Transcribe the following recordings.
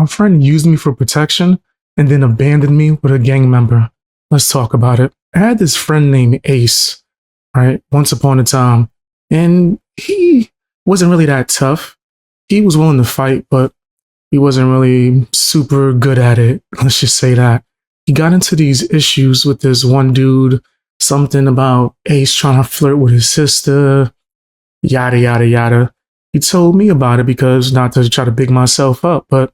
My friend used me for protection and then abandoned me with a gang member. Let's talk about it. I had this friend named Ace, right? Once upon a time. And he wasn't really that tough. He was willing to fight, but he wasn't really super good at it. Let's just say that. He got into these issues with this one dude, something about Ace trying to flirt with his sister, yada, yada, yada. He told me about it because not to try to big myself up, but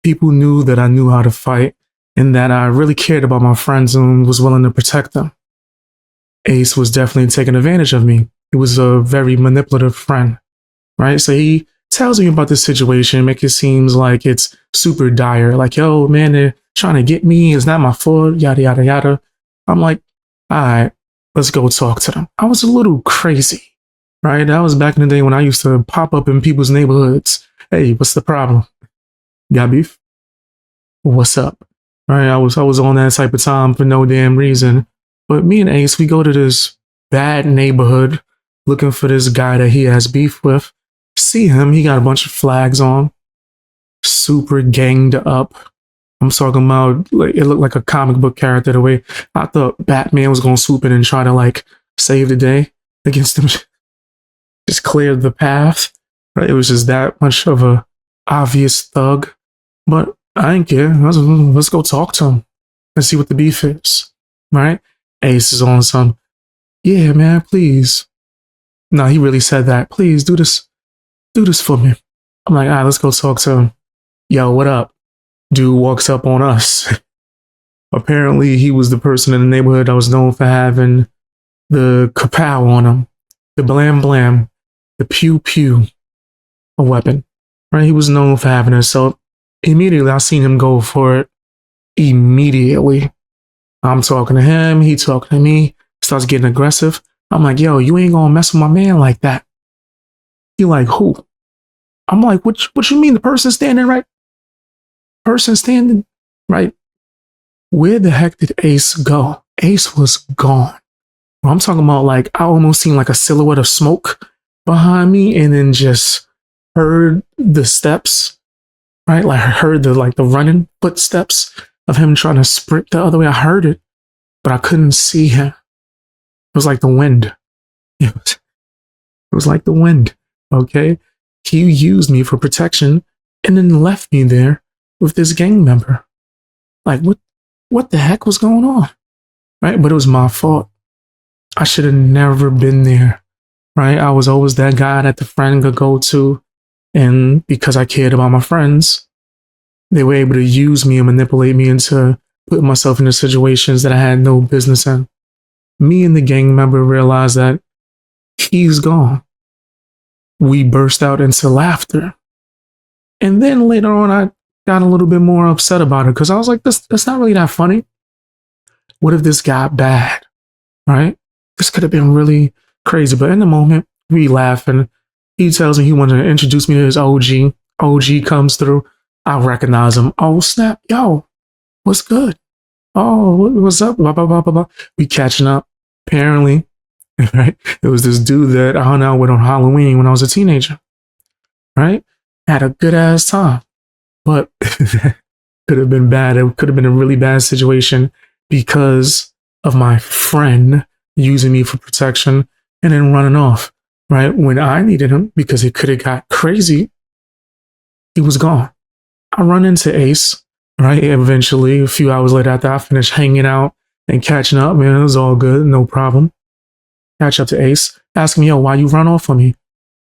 people knew that I knew how to fight and that I really cared about my friends and was willing to protect them. Ace was definitely taking advantage of me. He was a very manipulative friend, right? So he tells me about this situation, make it seems like it's super dire. Like, yo, man, they're trying to get me. It's not my fault, yada, yada, yada. I'm like, all right, let's go talk to them. I was a little crazy, right? That was back in the day when I used to pop up in people's neighborhoods. Hey, what's the problem? Got beef? What's up? Right? I was on that type of time for no damn reason. But me and Ace, we go to this bad neighborhood looking for this guy that he has beef with. See him, he got a bunch of flags on, super ganged up. I'm talking about, like, it looked like a comic book character the way I thought Batman was gonna swoop in and try to like save the day against him. Just cleared the path. Right? It was just that much of a obvious thug. But I didn't care. Let's go talk to him and see what the beef is. Right? Ace is on some, yeah, man, please. No, he really said that. Please do this for me. I'm like, all right, let's go talk to him. Yo, what up? Dude walks up on us. Apparently, he was the person in the neighborhood that was known for having the kapow on him, the blam blam, the pew pew, a weapon. Right? He was known for having it. So immediately, I seen him go for it. Immediately, I'm talking to him. He talking to me. Starts getting aggressive. I'm like, yo, you ain't gonna mess with my man like that. He like, who? I'm like, what you mean? The person standing right? Person standing right? Where the heck did Ace go? Ace was gone. I'm talking about, like, I almost seen like a silhouette of smoke behind me and then just heard the steps, right? Like I heard the running footsteps of him trying to sprint the other way. I heard it, but I couldn't see him. It was like the wind. It was like the wind. Okay. He used me for protection and then left me there with this gang member. Like, what the heck was going on? Right? But it was my fault. I should have never been there. Right? I was always that guy that the friend could go to. And because I cared about my friends, they were able to use me and manipulate me into putting myself into situations that I had no business in. Me and the gang member realized that he's gone. We burst out into laughter. And then later on, I got a little bit more upset about it because I was like, that's not really that funny. What if this got bad? Right? This could have been really crazy. But in the moment, we laugh and he tells me he wanted to introduce me to his OG. OG comes through. I recognize him. Oh, snap. Yo, what's good? Oh, what's up? Blah, blah, blah, blah, blah. We catching up. Apparently, right? It was this dude that I hung out with on Halloween when I was a teenager. Right? Had a good ass time. But could have been bad. It could have been a really bad situation because of my friend using me for protection and then running off, right? When I needed him because it could have got crazy, he was gone. I run into Ace, right? Eventually, a few hours later after I finished hanging out and catching up, man, it was all good, no problem. Catch up to Ace, asking me, yo, why you run off on me?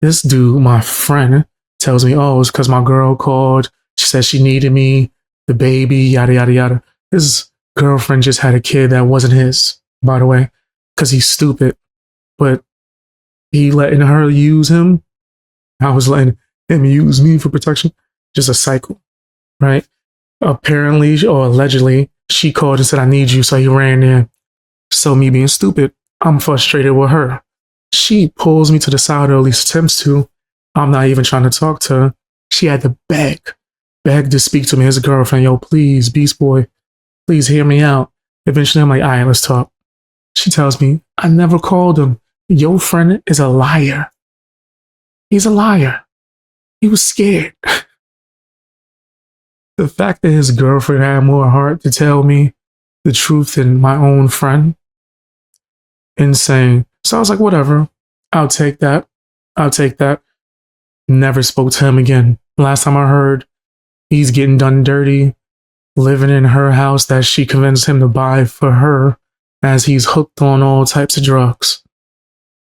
This dude, my friend, tells me, oh, it's because my girl called. She said she needed me, the baby, yada, yada, yada. His girlfriend just had a kid that wasn't his, by the way, because he's stupid. But he letting her use him. I was letting him use me for protection. Just a cycle, right? Apparently, or allegedly, she called and said, I need you. So he ran in. So me being stupid, I'm frustrated with her. She pulls me to the side, or at least attempts to. I'm not even trying to talk to her. She had to beg to speak to me as a girlfriend. Yo, please, Beast Boy, please hear me out. Eventually, I'm like, all right, let's talk. She tells me, I never called him. Your friend is a liar. He's a liar. He was scared. The fact that his girlfriend had more heart to tell me the truth than my own friend, insane. So I was like, whatever, I'll take that. I'll take that. Never spoke to him again. Last time I heard, he's getting done dirty, living in her house that she convinced him to buy for her, as he's hooked on all types of drugs.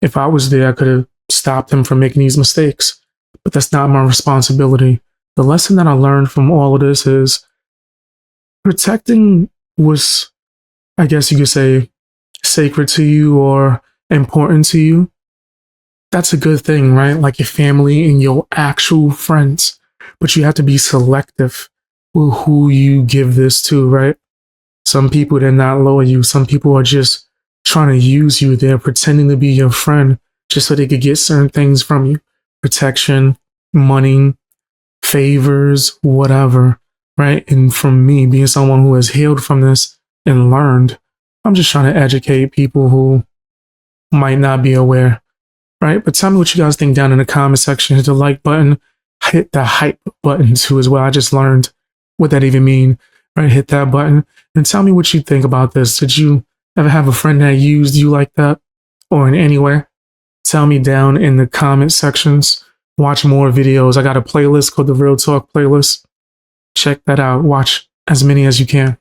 If I was there, I could have stopped him from making these mistakes, but that's not my responsibility. The lesson that I learned from all of this is protecting was, I guess you could say, sacred to you or important to you. That's a good thing, right? Like your family and your actual friends. But you have to be selective with who you give this to, right? Some people, they're not loyal. Some people are just trying to use you. They're pretending to be your friend just so they could get certain things from you. Protection, money, favors, whatever, right? And from me, being someone who has healed from this and learned, I'm just trying to educate people who might not be aware, right? But tell me what you guys think down in the comment section. Hit the like button, hit the hype button too as well. I just learned what that even mean, right? Hit that button and tell me what you think about this. Did you ever have a friend that used you like that or in any way? Tell me down in the comment sections. Watch more videos. I got a playlist called the Real Talk playlist. Check that out. Watch as many as you can.